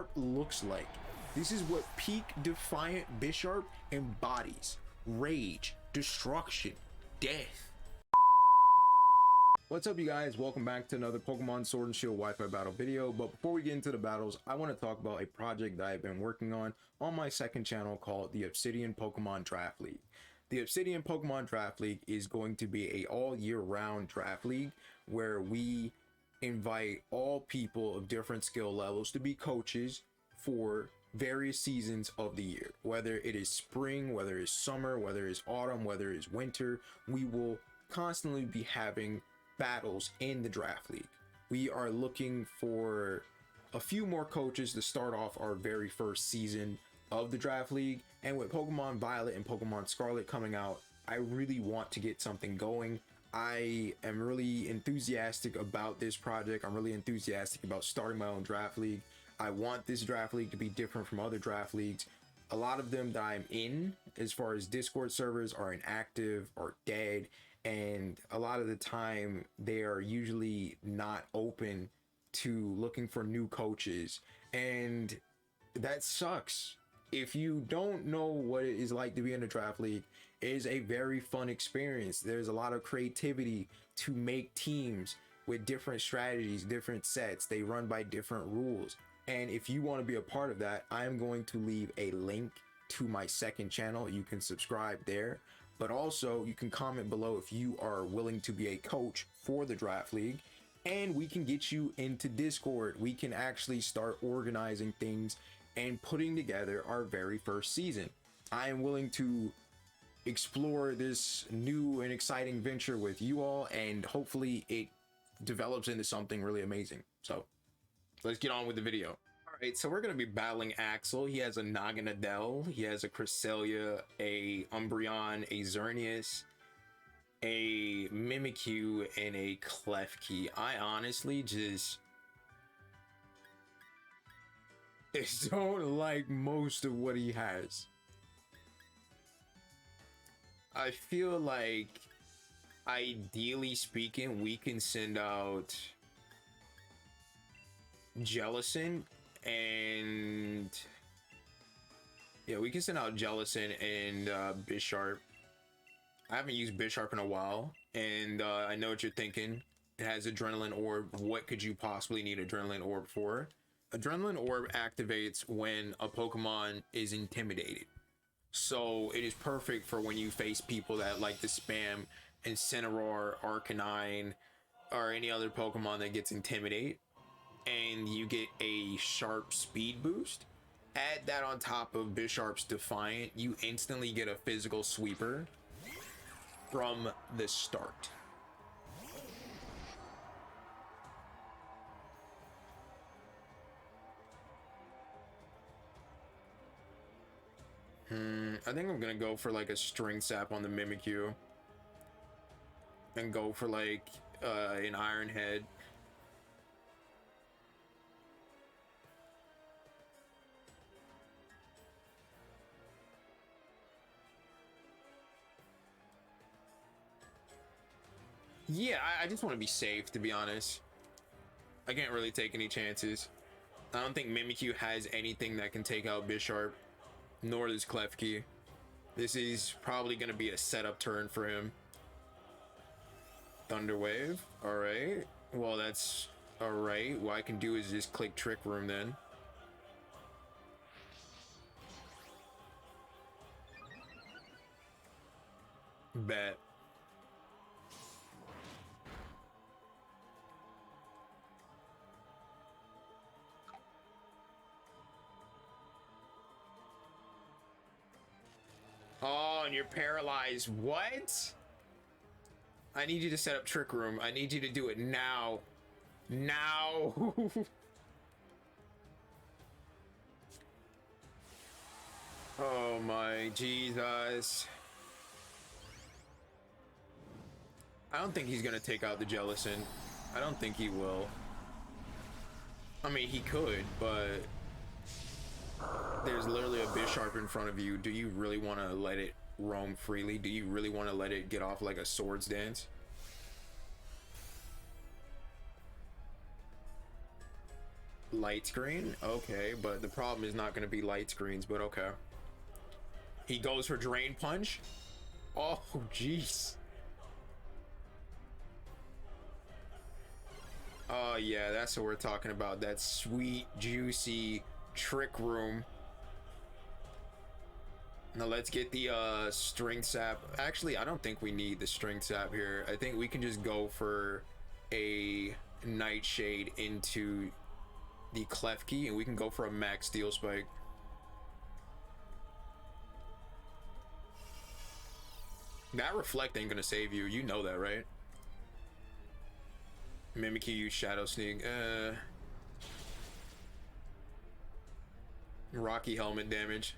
Bisharp looks like. This is what peak Defiant Bisharp embodies. Rage, destruction, death. What's up, you guys? Welcome back to another Pokemon Sword and Shield Wi-Fi battle video. But before we get into the battles, I want to talk about a project that I've been working on my second channel called the Obsidian Pokemon Draft League. The Obsidian Pokemon Draft League is going to be a all year round draft league where we invite all people of different skill levels to be coaches for various seasons of the year. Whether it is spring, whether it's summer, whether it's autumn, whether it's winter, we will constantly be having battles in the draft league. We are looking for a few more coaches to start off our very first season of the draft league, and with Pokemon Violet and Pokemon Scarlet coming out, I really want to get something going. I am really enthusiastic about this project. I'm really enthusiastic about starting my own draft league. I want this draft league to be different from other draft leagues. A lot of them that I'm in, as far as Discord servers, are inactive or dead, and a lot of the time they are usually not open to looking for new coaches, and that sucks. If you don't know what it is like to be in a draft league, it is a very fun experience. There's a lot of creativity to make teams with different strategies, different sets. They run by different rules. And if you want to be a part of that, I am going to leave a link to my second channel. You can subscribe there, but also you can comment below if you are willing to be a coach for the draft league, and we can get you into Discord. We can actually start organizing things and putting together our very first season. I am willing to explore this new and exciting venture with you all, and hopefully it develops into something really amazing. So let's get on with the video. All right, so we're going to be battling Axel. He has a Naganadel, he has a Cresselia, a Umbreon, a Xerneas, a Mimikyu, and a Klefki. I honestly just don't like most of what he has. I feel like, ideally speaking, we can send out Jellicent, and yeah, we can send out Jellicent and Bisharp. I haven't used Bisharp in a while, and I know what you're thinking. It has Adrenaline Orb. What could you possibly need Adrenaline Orb for? Adrenaline Orb activates when a Pokemon is intimidated. So it is perfect for when you face people that like to spam Incineroar, Arcanine, or any other Pokemon that gets Intimidate, and you get a sharp speed boost. Add that on top of Bisharp's Defiant, you instantly get a physical sweeper from the start. I think I'm gonna go for like a String Sap on the Mimikyu and go for like an Iron Head. Yeah, I just want to be safe, to be honest. I can't really take any chances. I don't think Mimikyu has anything that can take out Bisharp, nor does Klefki. This is probably going to be a setup turn for him. Thunder Wave. Alright. Well, that's alright. What I can do is just click Trick Room then. Bet. Oh, and you're paralyzed. What? I need you to set up Trick Room. I need you to do it now. Now. Oh my Jesus. I don't think he's gonna take out the Jellicent. I don't think he will. I mean, he could, but there's literally a Bisharp in front of you. Do you really want to let it roam freely? Do you really want to let it get off like a Swords Dance? Light screen? Okay, but the problem is not going to be light screens, but okay. He goes for Drain Punch. Oh, jeez. Oh, yeah, that's what we're talking about. That sweet, juicy Trick Room. Now let's get the Strength Sap. Actually, I don't think we need the Strength Sap here. I think we can just go for a Nightshade into the Klefki, and we can go for a Max Steel Spike. That Reflect ain't gonna save you. You know that, right? Mimikyu use Shadow Sneak. Rocky Helmet damage.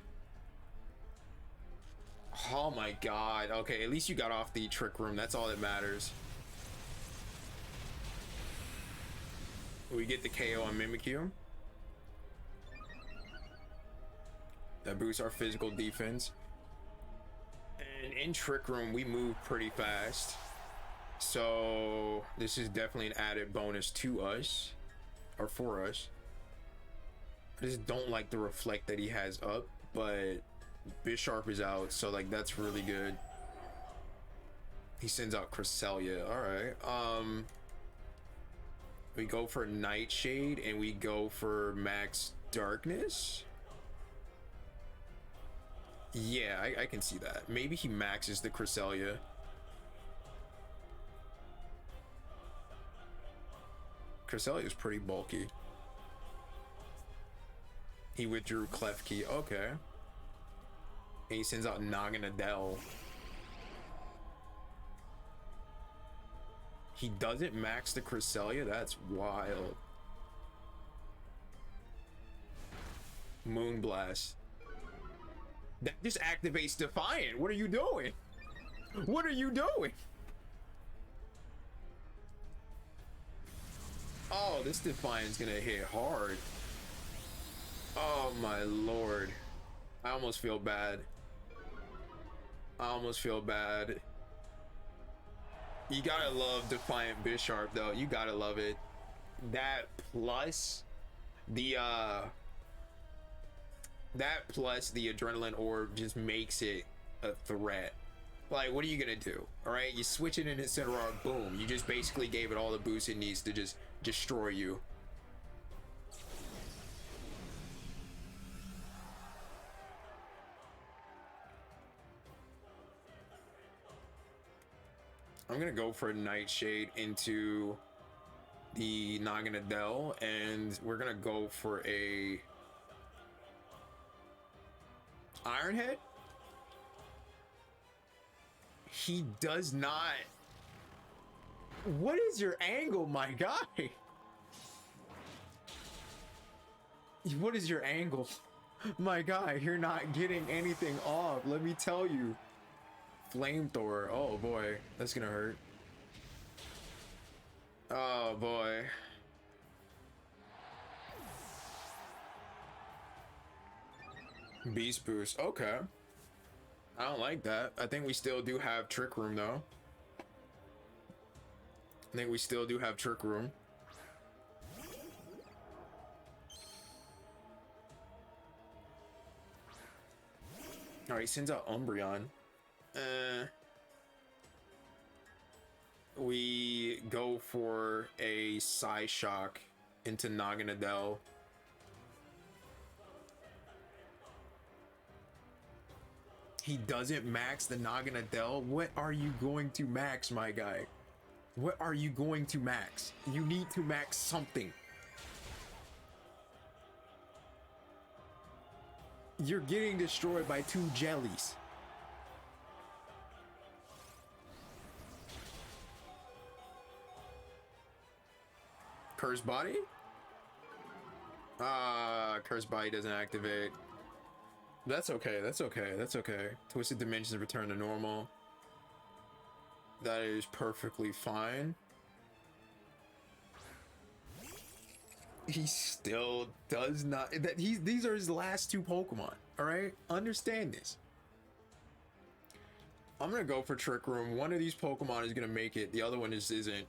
Oh my god. Okay, at least you got off the Trick Room. That's all that matters. We get the KO on Mimikyu. That boosts our physical defense. And in Trick Room, we move pretty fast. So this is definitely an added bonus to us, or for us. I just don't like the Reflect that he has up, but Bisharp is out, so like that's really good. He sends out Cresselia. All right. We go for Nightshade and we go for Max Darkness. Yeah, I can see that. Maybe he maxes the Cresselia. Cresselia is pretty bulky. He withdrew Klefki. Okay. And he sends out Naganadel. He doesn't max the Cresselia? That's wild. Moonblast. That just activates Defiant. What are you doing? What are you doing? Oh, this Defiant's gonna hit hard. Oh my lord. I almost feel bad. I almost feel bad. You gotta love Defiant Bisharp though. You gotta love it. That plus the Adrenaline Orb just makes it a threat. Like, what are you gonna do? All right, you switch it in Incineroar, boom. You just basically gave it all the boost it needs to just destroy you. I'm gonna go for a Nightshade into the Naganadel, and we're gonna go for a Iron Head. He does not. What is your angle, my guy? What is your angle? My guy, you're not getting anything off, let me tell you. Flamethrower. Oh boy, that's gonna hurt. Oh boy. Beast Boost. Okay. I don't like that. I think we still do have Trick Room though. I think we still do have Trick Room. Alright, he sends out Umbreon. We go for a Psyshock into Naganadel. He doesn't max the Naganadel. What are you going to max, my guy? What are you going to max? You need to max something. You're getting destroyed by 2 jellies. Curse Body? Curse Body doesn't activate. That's okay, that's okay, that's okay. Twisted Dimensions return to normal. That is perfectly fine. He still does not. These are his last 2 Pokemon. All right, understand this. I'm gonna go for Trick Room. One of these Pokemon is gonna make it. The other one just isn't.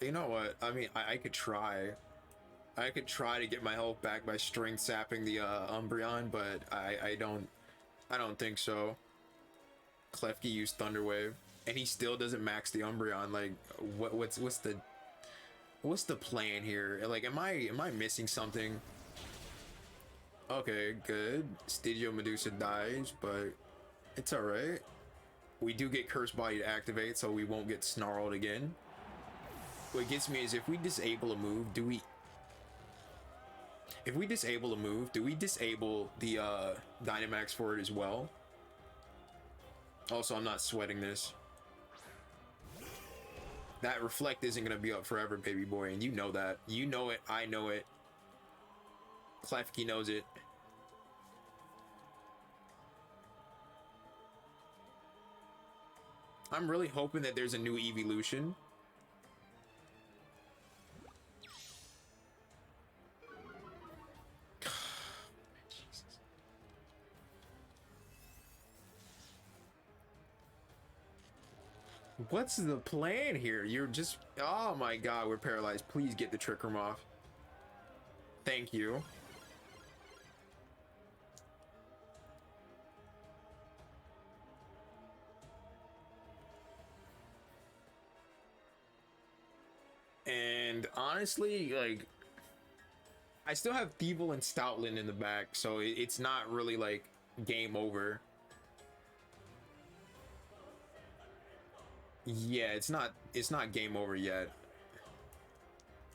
You know what? I mean, I could try. I could try to get my health back by strength sapping the Umbreon, but I don't think so. Klefki used Thunder Wave, and he still doesn't max the Umbreon. Like, what's the plan here? Like, am I missing something? Okay, good. Stygia Medusa dies, but it's all right. We do get Curse Body to activate, so we won't get snarled again. What gets me is if we disable a move, do we? If we disable a move, do we disable the Dynamax for it as well? Also, I'm not sweating this. That Reflect isn't gonna be up forever, baby boy, and you know that. You know it. I know it. Klefki knows it. I'm really hoping that there's a new evolution. What's the plan here? You're just... Oh my god, we're paralyzed. Please get the Trick Room off. Thank you. And honestly, like... I still have Thievul and Stoutland in the back, so it's not really like game over. Yeah, it's not game over yet.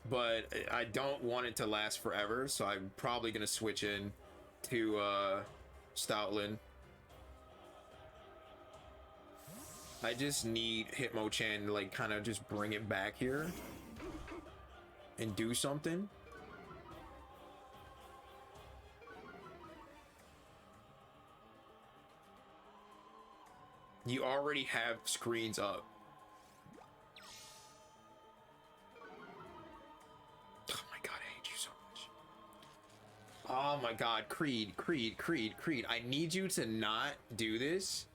But I don't want it to last forever, so I'm probably gonna switch in to Stoutland. I just need Hitmonchan to like kind of just bring it back here and do something. You already have screens up. Oh my god, I hate you so much. Oh my god, Creed. I need you to not do this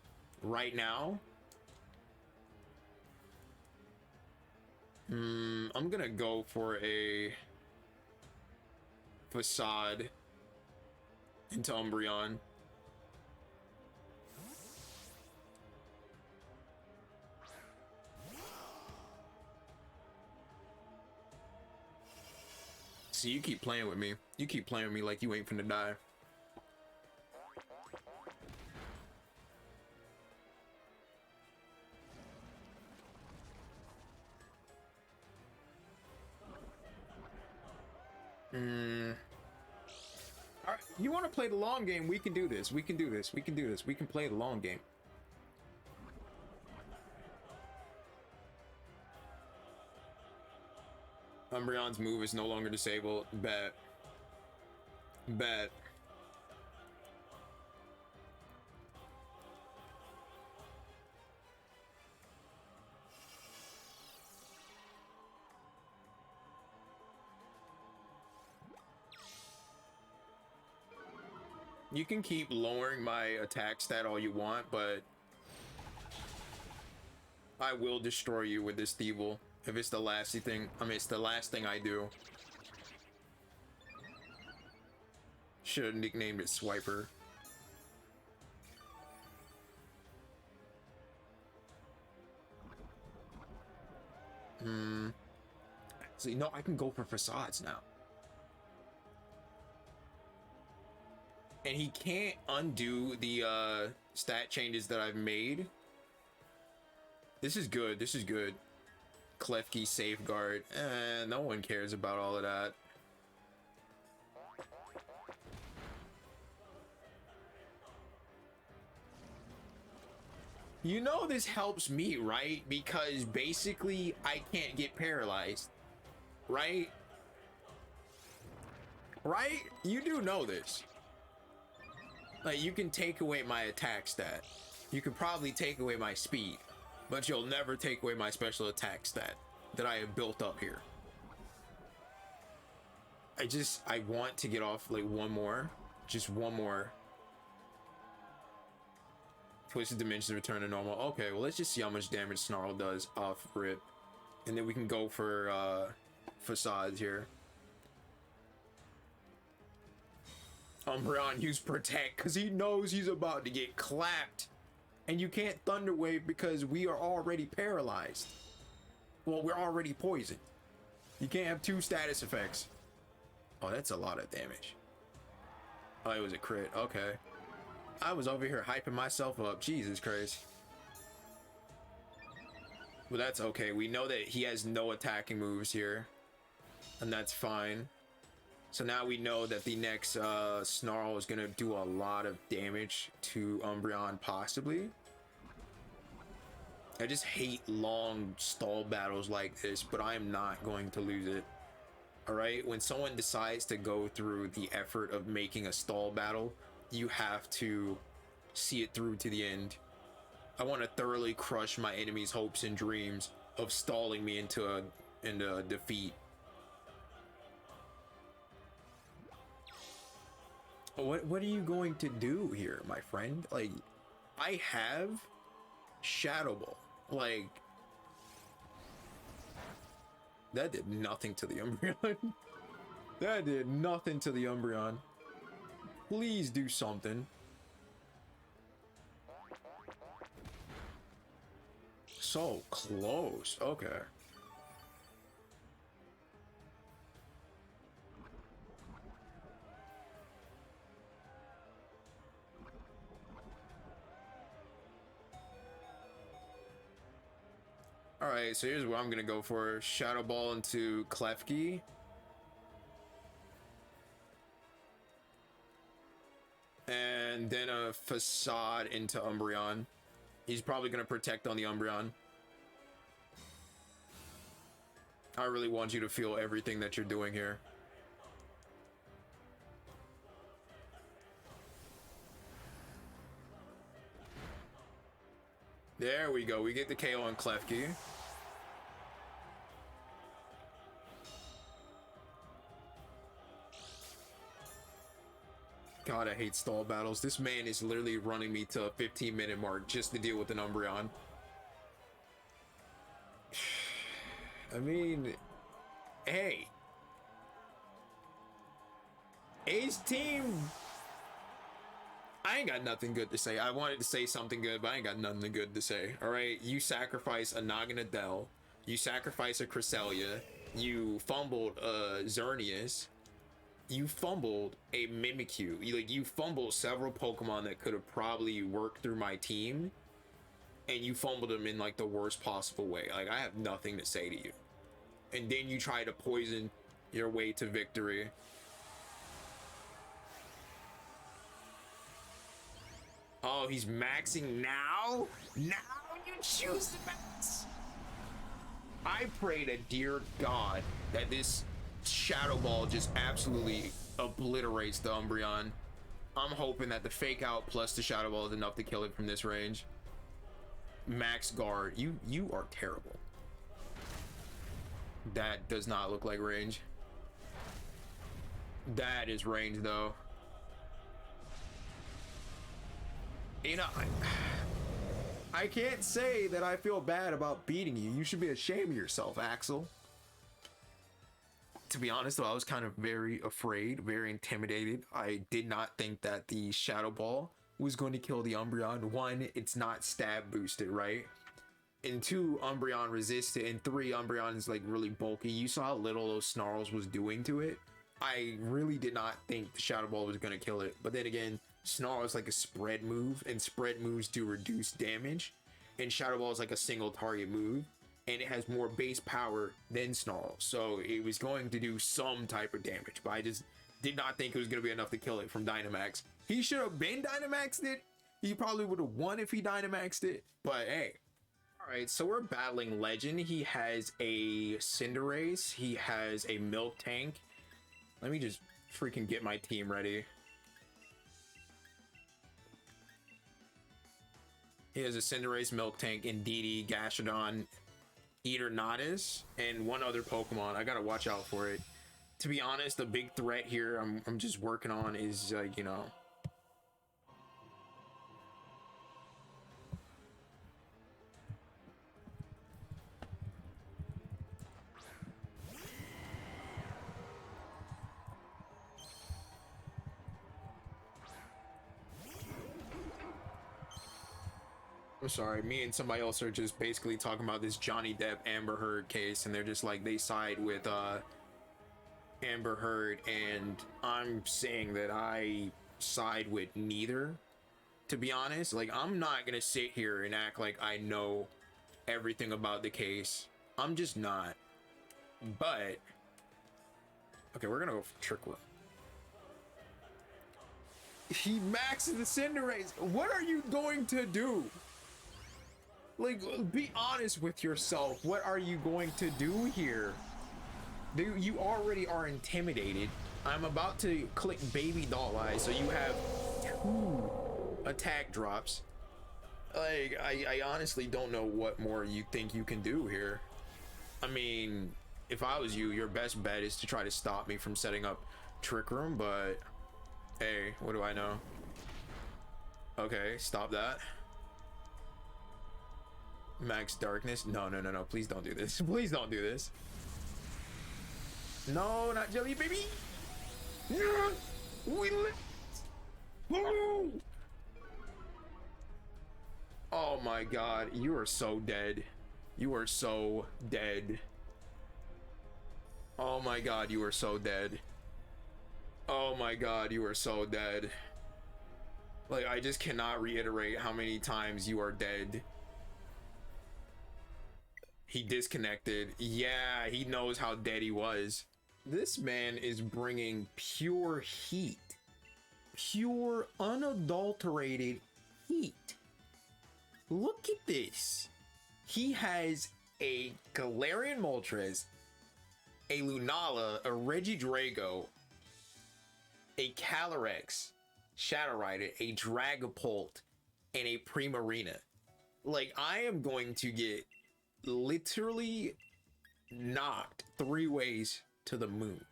right now. I'm gonna go for a Facade into Umbreon. So you keep playing with me. You keep playing with me like you ain't finna die. All right, you want to play the long game? We can do this. We can do this. We can do this. We can play the long game. Umbreon's move is no longer disabled. Bet. You can keep lowering my attack stat all you want, but I will destroy you with this Thievul. If it's the last thing, I mean, it's the last thing I do. Should have nicknamed it Swiper. So, you know, I can go for Facades now. And he can't undo the stat changes that I've made. This is good. This is good. Klefki Safeguard. No one cares about all of that. You know this helps me, right? Because basically I can't get paralyzed. Right? Right? You do know this. Like, you can take away my attack stat. You could probably take away my speed. But you'll never take away my special attack stat that I have built up here. I want to get off like one more. Just one more. Twisted Dimensions return to normal. Okay, well, let's just see how much damage Snarl does off rip. And then we can go for facades here. Umbreon use Protect because he knows he's about to get clapped. And you can't Thunder Wave because we are already paralyzed. Well, we're already poisoned. You can't have two status effects. Oh, that's a lot of damage. Oh, it was a crit. Okay. I was over here hyping myself up. Jesus Christ. Well, that's okay. We know that he has no attacking moves here. And that's fine. So now we know that the next Snarl is going to do a lot of damage to Umbreon, possibly. I just hate long stall battles like this, but I am not going to lose it. Alright? When someone decides to go through the effort of making a stall battle, you have to see it through to the end. I want to thoroughly crush my enemy's hopes and dreams of stalling me into a defeat. What are you going to do here, my friend? Like, I have Shadow Ball. Like, that did nothing to the Umbreon. That did nothing to the Umbreon. Please do something. So close. Okay. Alright, so here's what I'm gonna go for. Shadow Ball into Klefki. And then a Facade into Umbreon. He's probably gonna protect on the Umbreon. I really want you to feel everything that you're doing here. There we go. We get the KO on Klefki. God, I hate stall battles. This man is literally running me to a 15-minute mark just to deal with an Umbreon. I mean, hey. Ace team. I ain't got nothing good to say. I wanted to say something good, but I ain't got nothing good to say. Alright, you sacrifice a Naganadel. You sacrifice a Cresselia. You fumbled a Xerneas. You fumbled a Mimikyu. You fumbled several Pokemon that could have probably worked through my team. And you fumbled them in like the worst possible way. Like, I have nothing to say to you. And then you try to poison your way to victory. Oh, he's maxing now? Now you choose to max? I pray to dear God that this Shadow Ball just absolutely obliterates the Umbreon. I'm hoping that the Fake Out plus the Shadow Ball is enough to kill it from this range. Max Guard, you are terrible. That does not look like range. That is range though. You know, I can't say that I feel bad about beating you. You should be ashamed of yourself, Axel. To be honest though, I was kind of very afraid, very intimidated. I did not think that the Shadow Ball was going to kill the Umbreon. One, it's not stab boosted, right? And two, Umbreon resisted. And three, Umbreon is like really bulky. You saw how little those Snarls was doing to it. I really did not think the Shadow Ball was going to kill it. But then again, Snarl is like a spread move, and spread moves do reduce damage. And Shadow Ball is like a single target move, and it has more base power than Snarl. So it was going to do some type of damage, but I just did not think it was going to be enough to kill it from Dynamax. He should have been Dynamaxed it. He probably would have won if he Dynamaxed it, but hey. Alright, so we're battling Legend. He has a Cinderace. He has a Milk Tank. Let me just freaking get my team ready. He has a Cinderace, Milk Tank, Indeedee, Gastrodon, Eternatus, and one other Pokemon. I gotta watch out for it. To be honest, the big threat here I'm just working on is, you know... I'm sorry, me and somebody else are just basically talking about this Johnny Depp Amber Heard case, and they're just like, they side with Amber Heard, and I'm saying that I side with neither, to be honest. Like, I'm not gonna sit here and act like I know everything about the case. I'm just not. But okay, we're gonna go for Trick Room. He maxes the Cinderace. What are you going to do? Like, be honest with yourself. What are you going to do here? Dude, you already are intimidated. I'm about to click Baby Doll Eyes, so you have 2 attack drops. Like, I honestly don't know what more you think you can do here. I mean, if I was you, your best bet is to try to stop me from setting up Trick Room, but hey, what do I know? Okay, stop that. Max Darkness. No, no, no, no. Please don't do this. Please don't do this. No, not Jelly Baby. No, we oh my god, you are so dead. You are so dead. Oh my god, you are so dead. Oh my god, you are so dead. Like, I just cannot reiterate how many times you are dead. He disconnected. Yeah, he knows how dead he was. This man is bringing pure heat. Pure, unadulterated heat. Look at this. He has a Galarian Moltres, a Lunala, a Regidrago, a Calyrex, Shadow Rider, a Dragapult, and a Primarina. Like, I am going to get literally knocked 3 ways to the moon.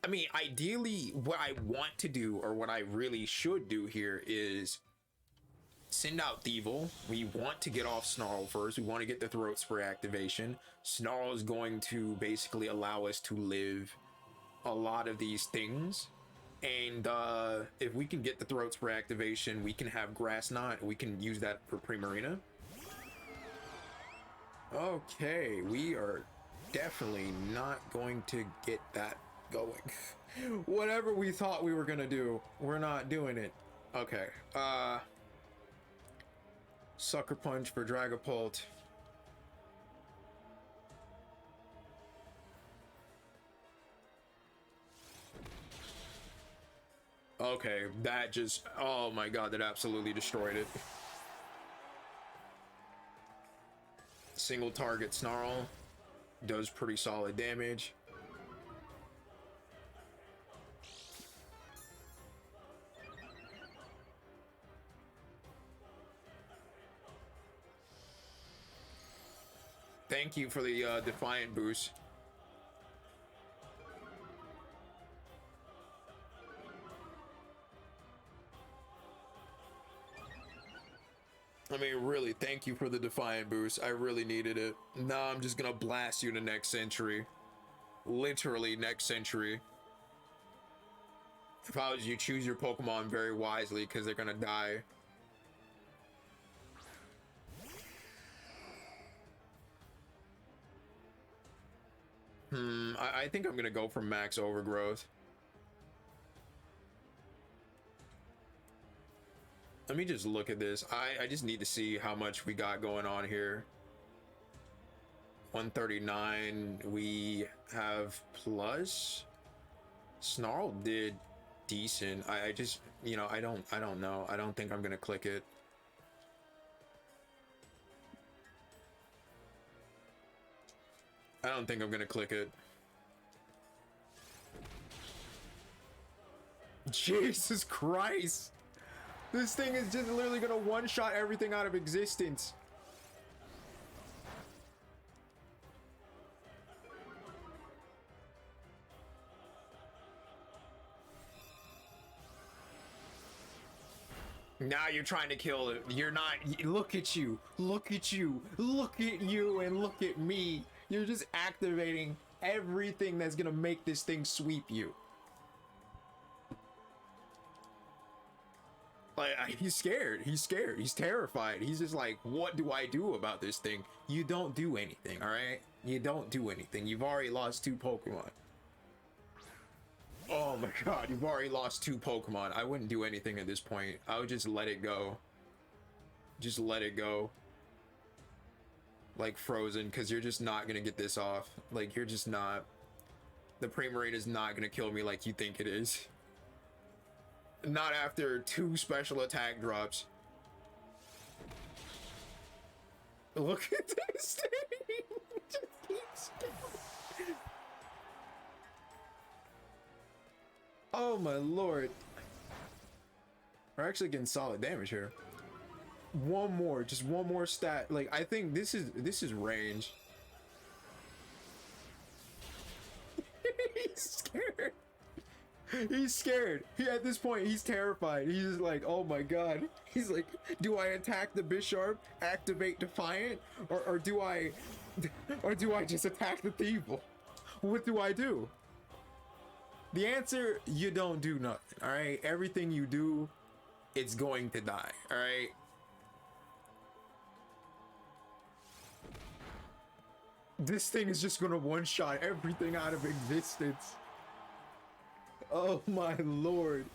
I mean, ideally, what I want to do, or what I really should do here, is send out Thievul. We want to get off Snarl first. We want to get the Throat Spray activation. Snarl is going to basically allow us to live a lot of these things. And if we can get the Throat Spray activation, we can have Grass Knot. We can use that for Primarina. Okay, we are definitely not going to get that going. Whatever we thought we were gonna do, we're not doing it. Okay, Sucker Punch for Dragapult. Okay, that just, oh my god, that absolutely destroyed it. Single target Snarl does pretty solid damage. Thank you for the Defiant boost. I mean, really, thank you for the Defiant boost. I really needed it. Now I'm just gonna blast you to next century. Literally next century. If I was you, choose your Pokemon very wisely, because they're gonna die. I think I'm gonna go for Max Overgrowth. Let me just look at this. I just need to see how much we got going on here. 139, we have plus. Snarl did decent. I just, you know, I don't know. I don't think I'm gonna click it. I don't think I'm gonna click it. Jesus Christ. This thing is just literally gonna one-shot everything out of existence. Now you're trying to kill it. You're not. Look at you. Look at you. Look at you and look at me. You're just activating everything that's gonna make this thing sweep you. Like, he's scared. He's scared. He's terrified. He's just like, what do I do about this thing? You don't do anything, all right? You don't do anything. You've already lost 2 Pokemon. Oh my god, you've already lost 2 Pokemon. I wouldn't do anything at this point. I would just let it go. Just let it go. Like Frozen, because you're just not gonna get this off. Like, you're just not. The Primarine is not gonna kill me like you think it is. Not after 2 special attack drops. Look at this thing. Just keeps going. Oh my lord. We're actually getting solid damage here. One more, just one more stat. Like, I think this is range. He's scared. He's scared. At this point, he's terrified. He's just like, oh my god. He's like, do I attack the Bisharp, activate Defiant, or do I just attack the Thievul? What do I do? The answer, you don't do nothing. All right, everything you do, it's going to die. All right. This thing is just gonna one-shot everything out of existence. Oh my lord.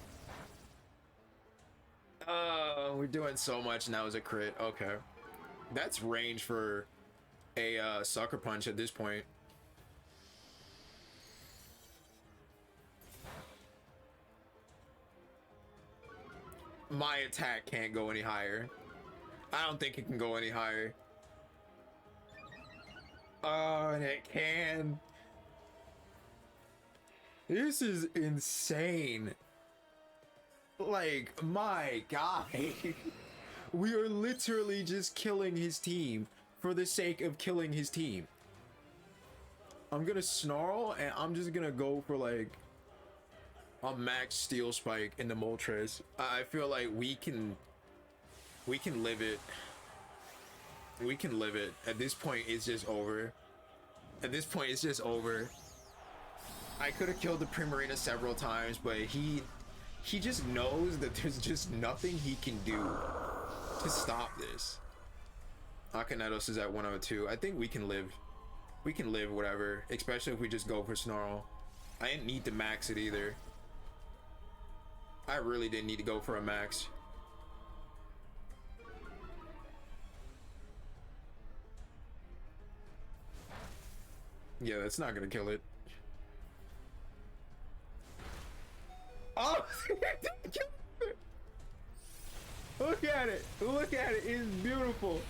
We're doing so much now as a crit. Okay. That's range for a sucker punch at this point. My attack can't go any higher. I don't think it can go any higher. Oh, and it can. This is insane. Like, my god. We are literally just killing his team for the sake of killing his team. I'm gonna snarl and I'm just gonna go for like a max steel spike in the Moltres. I feel like we can live it. We can live it. At this point, it's just over. At this point, it's just over. I could have killed the Primarina several times, but he just knows that there's just nothing he can do to stop this. Akanetos is at 102. I think we can live. We can live whatever, especially if we just go for Snarl. I didn't need to max it either. I really didn't need to go for a max. Yeah, that's not gonna kill it. Oh! Look at it! Look at it! It's beautiful!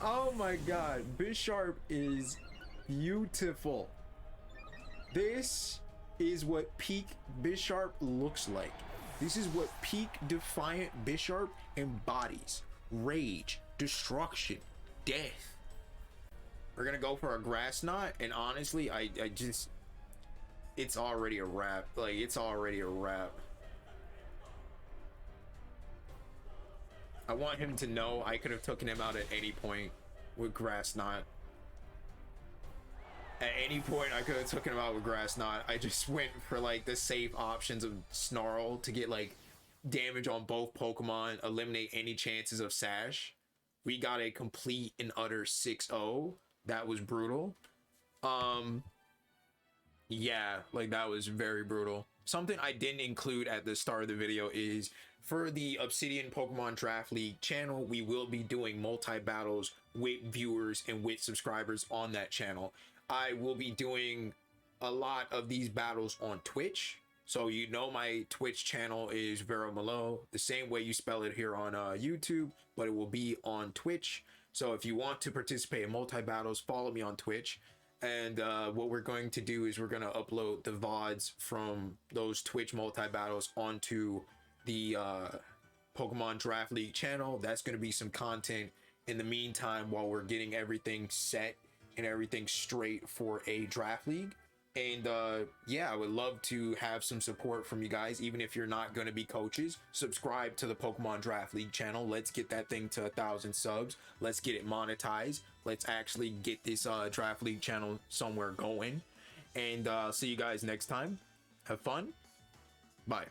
Oh my god, Bisharp is beautiful. This is what peak Bisharp looks like. This is what peak Defiant Bisharp embodies. Rage, destruction, death. We're gonna go for a Grass Knot, and honestly, I just... It's already a wrap. Like, it's already a wrap. I want him to know I could have taken him out at any point with Grass Knot. At any point, I could have taken him out with Grass Knot. I just went for, like, the safe options of Snarl to get, like, damage on both Pokemon, eliminate any chances of Sash. We got a complete and utter 6-0. That was brutal. Yeah, like, that was very brutal. Something I didn't include at the start of the video is for the Obsidian Pokemon Draft League channel, we will be doing multi-battles with viewers and with subscribers on that channel. I will be doing a lot of these battles on Twitch. So you know my Twitch channel is Vero Malo, the same way you spell it here on YouTube, but it will be on Twitch. So if you want to participate in multi-battles, follow me on Twitch. And what we're going to do is we're going to upload the VODs from those Twitch multi-battles onto the Pokemon Draft League channel. That's going to be some content in the meantime while we're getting everything set and everything straight for a draft league. And yeah, I would love to have some support from you guys. Even if you're not going to be coaches, subscribe to the Pokemon Draft League channel. Let's get that thing to 1,000 subs. Let's get it monetized. Let's actually get this Draft League channel somewhere going. And see you guys next time. Have fun. Bye.